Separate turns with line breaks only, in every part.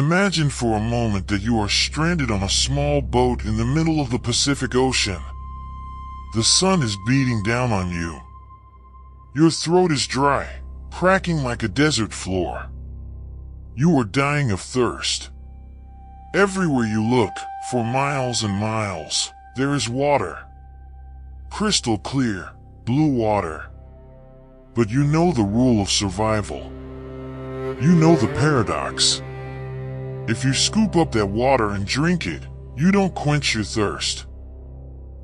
Imagine for a moment that you are stranded on a small boat in the middle of the Pacific Ocean. The sun is beating down on you. Your throat is dry, cracking like a desert floor. You are dying of thirst. Everywhere you look, for miles and miles, there is water. Crystal clear, blue water. But you know the rule of survival. You know the paradox. If you scoop up that water and drink it, you don't quench your thirst.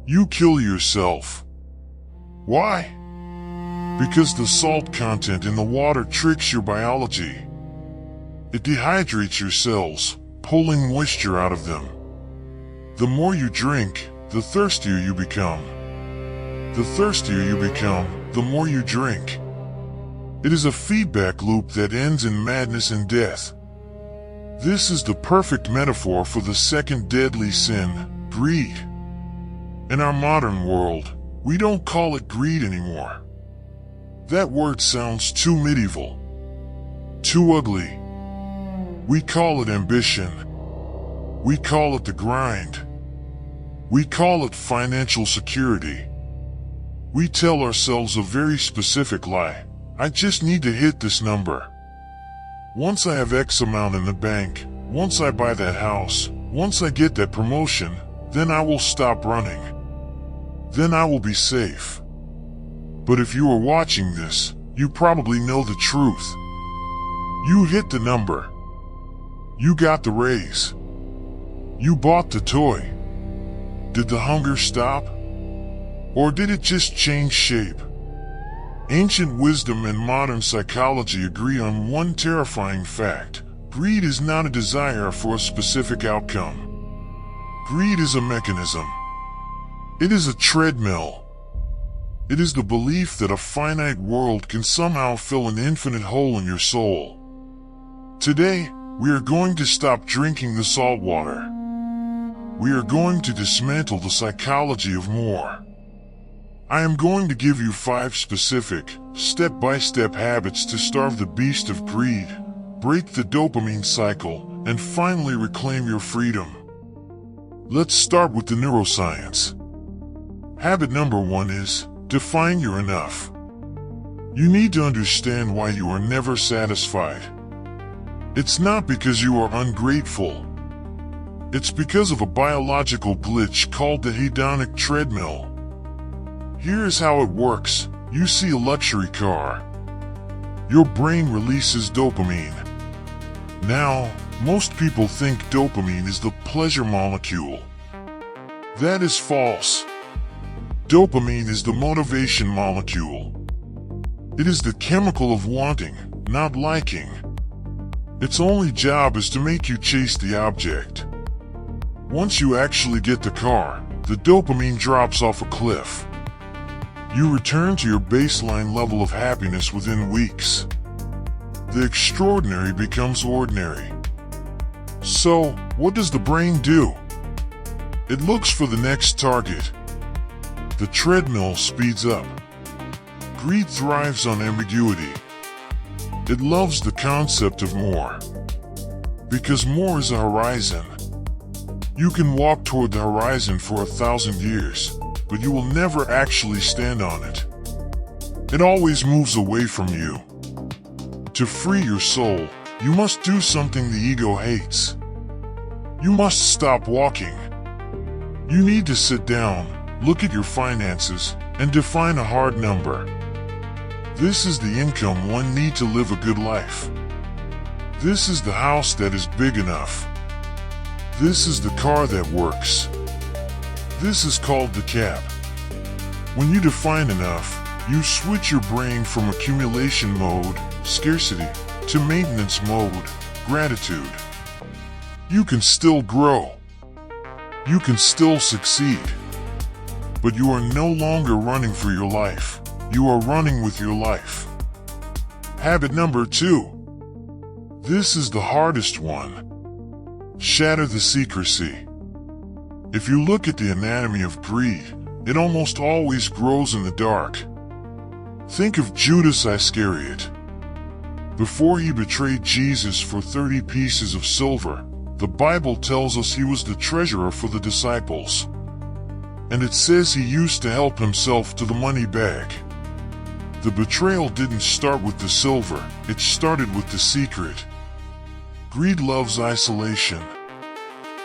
You kill yourself. Why? Because the salt content in the water tricks your biology. It dehydrates your cells, pulling moisture out of them. The more you drink, the thirstier you become. The thirstier you become, the more you drink. It is a feedback loop that ends in madness and death. This is the perfect metaphor for the second deadly sin, greed. In our modern world, we don't call it greed anymore. That word sounds too medieval, too ugly. We call it ambition. We call it the grind. We call it financial security. We tell ourselves a very specific lie. I just need to hit this number. Once I have X amount in the bank, once I buy that house, once I get that promotion, then I will stop running. Then I will be safe. But if you are watching this, you probably know the truth. You hit the number. You got the raise. You bought the toy. Did the hunger stop? Or did it just change shape? Ancient wisdom and modern psychology agree on one terrifying fact. Greed is not a desire for a specific outcome. Greed is a mechanism. It is a treadmill. It is the belief that a finite world can somehow fill an infinite hole in your soul. Today, we are going to stop drinking the salt water. We are going to dismantle the psychology of more. I am going to give you 5 specific, step-by-step habits to starve the beast of greed, break the dopamine cycle, and finally reclaim your freedom. Let's start with the neuroscience. Habit number 1 is, define your enough. You need to understand why you are never satisfied. It's not because you are ungrateful. It's because of a biological glitch called the hedonic treadmill. Here's how it works. You see a luxury car. Your brain releases dopamine. Now, most people think dopamine is the pleasure molecule. That is false. Dopamine is the motivation molecule. It is the chemical of wanting, not liking. Its only job is to make you chase the object. Once you actually get the car, the dopamine drops off a cliff. You return to your baseline level of happiness within weeks. The extraordinary becomes ordinary. So, what does the brain do? It looks for the next target. The treadmill speeds up. Greed thrives on ambiguity. It loves the concept of more. Because more is a horizon. You can walk toward the horizon for 1,000 years, but you will never actually stand on it. It always moves away from you. To free your soul, you must do something the ego hates. You must stop walking. You need to sit down, look at your finances, and define a hard number. This is the income one needs to live a good life. This is the house that is big enough. This is the car that works. This is called the cap. When you define enough, you switch your brain from accumulation mode, scarcity, to maintenance mode, gratitude. You can still grow. You can still succeed. But you are no longer running for your life. You are running with your life. Habit number 2. This is the hardest one. Shatter the secrecy. If you look at the anatomy of greed, it almost always grows in the dark. Think of Judas Iscariot. Before he betrayed Jesus for 30 pieces of silver, the Bible tells us he was the treasurer for the disciples. And it says he used to help himself to the money bag. The betrayal didn't start with the silver, it started with the secret. Greed loves isolation.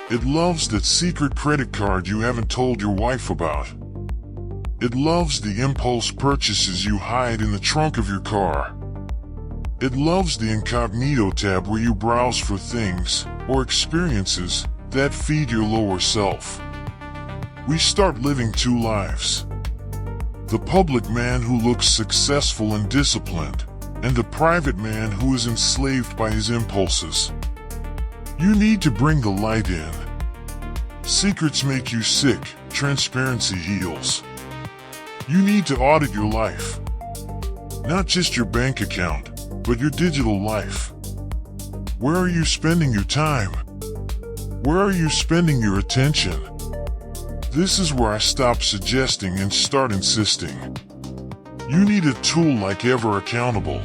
It loves that secret credit card you haven't told your wife about. It loves the impulse purchases you hide in the trunk of your car. It loves the incognito tab where you browse for things or experiences that feed your lower self. We start living two lives. The public man who looks successful and disciplined, and the private man who is enslaved by his impulses. You need to bring the light in. Secrets make you sick, transparency heals. You need to audit your life. Not just your bank account, but your digital life. Where are you spending your time? Where are you spending your attention? This is where I stop suggesting and start insisting. You need a tool like Ever Accountable.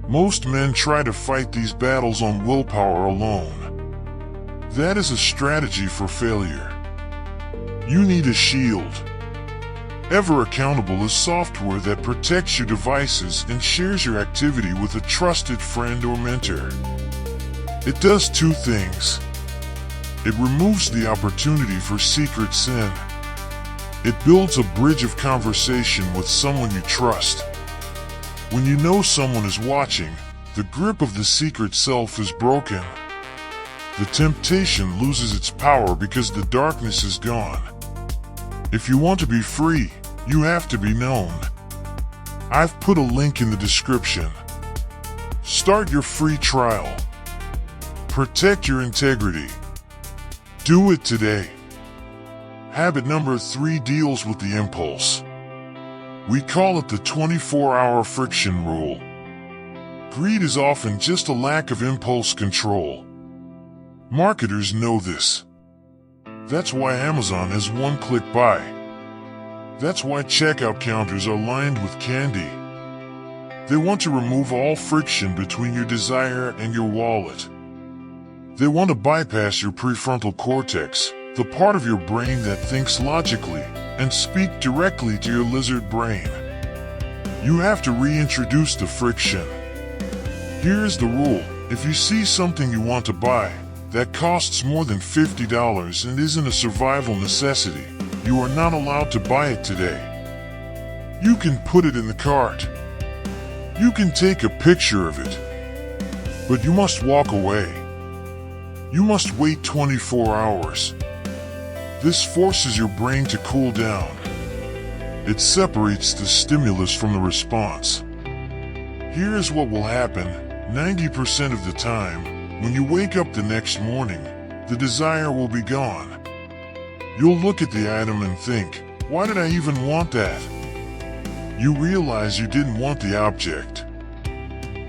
Most men try to fight these battles on willpower alone. That is a strategy for failure. You need a shield. Ever Accountable is software that protects your devices and shares your activity with a trusted friend or mentor. It does two things. It removes the opportunity for secret sin. It builds a bridge of conversation with someone you trust. When you know someone is watching, the grip of the secret self is broken. The temptation loses its power because the darkness is gone. If you want to be free, you have to be known. I've put a link in the description. Start your free trial. Protect your integrity. Do it today. Habit number 3 deals with the impulse. We call it the 24-hour friction rule. Greed is often just a lack of impulse control. Marketers know this. That's why Amazon has one-click buy. That's why checkout counters are lined with candy. They want to remove all friction between your desire and your wallet. They want to bypass your prefrontal cortex, the part of your brain that thinks logically, and speak directly to your lizard brain. You have to reintroduce the friction. Here's the rule: if you see something you want to buy that costs more than $50 and isn't a survival necessity, you are not allowed to buy it today. You can put it in the cart. You can take a picture of it. But you must walk away. You must wait 24 hours. This forces your brain to cool down. It separates the stimulus from the response. Here's what will happen 90% of the time. When you wake up the next morning, the desire will be gone. You'll look at the item and think, why did I even want that? You realize you didn't want the object.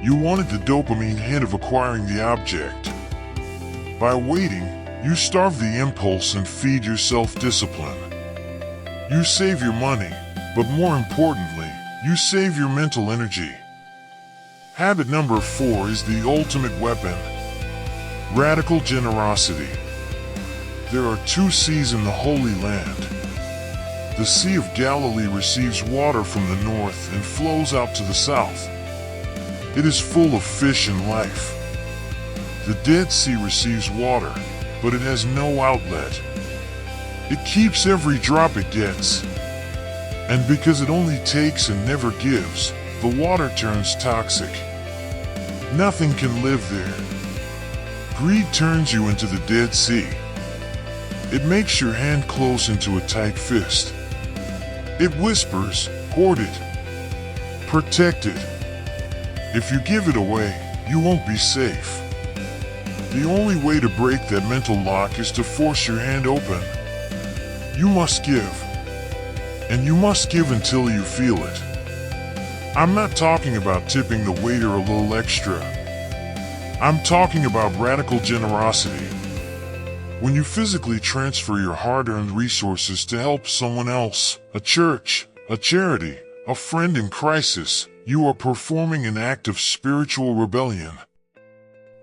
You wanted the dopamine hit of acquiring the object. By waiting, you starve the impulse and feed your self-discipline. You save your money, but more importantly, you save your mental energy. Habit number 4 is the ultimate weapon. Radical generosity. There are 2 seas in the Holy Land. The Sea of Galilee receives water from the north and flows out to the south. It is full of fish and life. The Dead Sea receives water, but it has no outlet. It keeps every drop it gets. And because it only takes and never gives, the water turns toxic. Nothing can live there. Greed turns you into the Dead Sea. It makes your hand close into a tight fist. It whispers, hoard it. Protect it. If you give it away, you won't be safe. The only way to break that mental lock is to force your hand open. You must give. And you must give until you feel it. I'm not talking about tipping the waiter a little extra. I'm talking about radical generosity. When you physically transfer your hard-earned resources to help someone else, a church, a charity, a friend in crisis, you are performing an act of spiritual rebellion.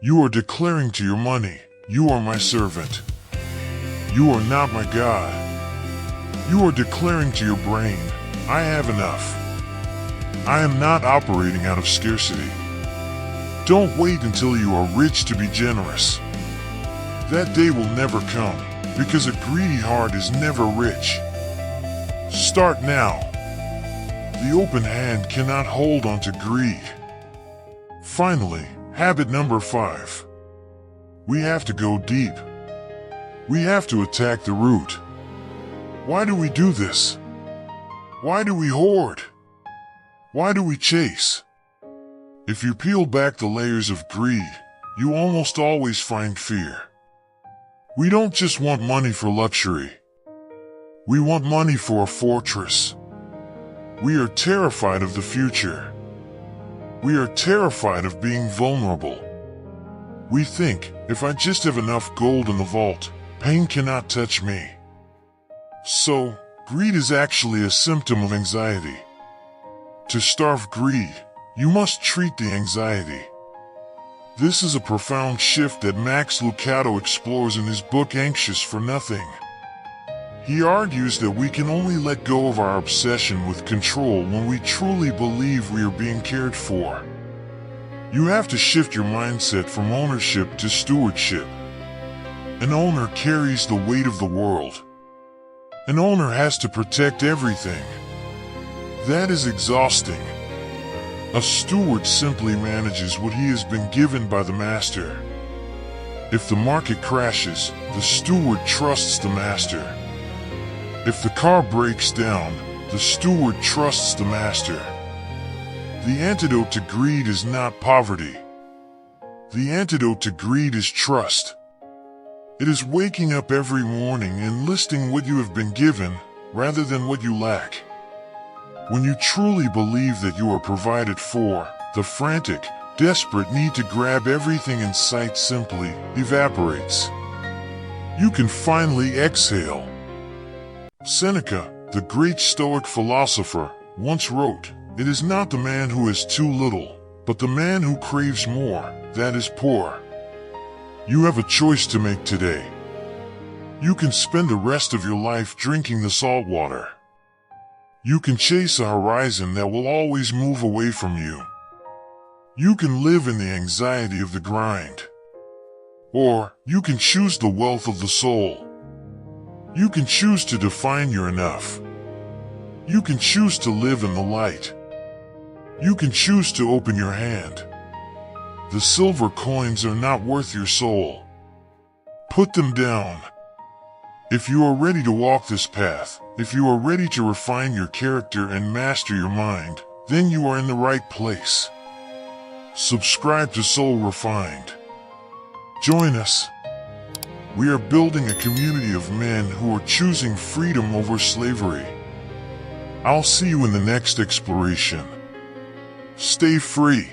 You are declaring to your money, "You are my servant. You are not my God." You are declaring to your brain, "I have enough. I am not operating out of scarcity." Don't wait until you are rich to be generous. That day will never come, because a greedy heart is never rich. Start now. The open hand cannot hold on to greed. Finally, habit number 5. We have to go deep. We have to attack the root. Why do we do this? Why do we hoard? Why do we chase? If you peel back the layers of greed, you almost always find fear. We don't just want money for luxury. We want money for a fortress. We are terrified of the future. We are terrified of being vulnerable. We think, if I just have enough gold in the vault, pain cannot touch me. So, greed is actually a symptom of anxiety. To starve greed, you must treat the anxiety. This is a profound shift that Max Lucado explores in his book Anxious for Nothing. He argues that we can only let go of our obsession with control when we truly believe we are being cared for. You have to shift your mindset from ownership to stewardship. An owner carries the weight of the world. An owner has to protect everything. That is exhausting. A steward simply manages what he has been given by the master. If the market crashes, the steward trusts the master. If the car breaks down, the steward trusts the master. The antidote to greed is not poverty. The antidote to greed is trust. It is waking up every morning and listing what you have been given, rather than what you lack. When you truly believe that you are provided for, the frantic, desperate need to grab everything in sight simply evaporates. You can finally exhale. Seneca, the great Stoic philosopher, once wrote, "It is not the man who has too little, but the man who craves more, that is poor." You have a choice to make today. You can spend the rest of your life drinking the saltwater. You can chase a horizon that will always move away from you. You can live in the anxiety of the grind. Or, you can choose the wealth of the soul. You can choose to define your enough. You can choose to live in the light. You can choose to open your hand. The silver coins are not worth your soul. Put them down. If you are ready to walk this path, if you are ready to refine your character and master your mind, then you are in the right place. Subscribe to Soul Refined. Join us. We are building a community of men who are choosing freedom over slavery. I'll see you in the next exploration. Stay free.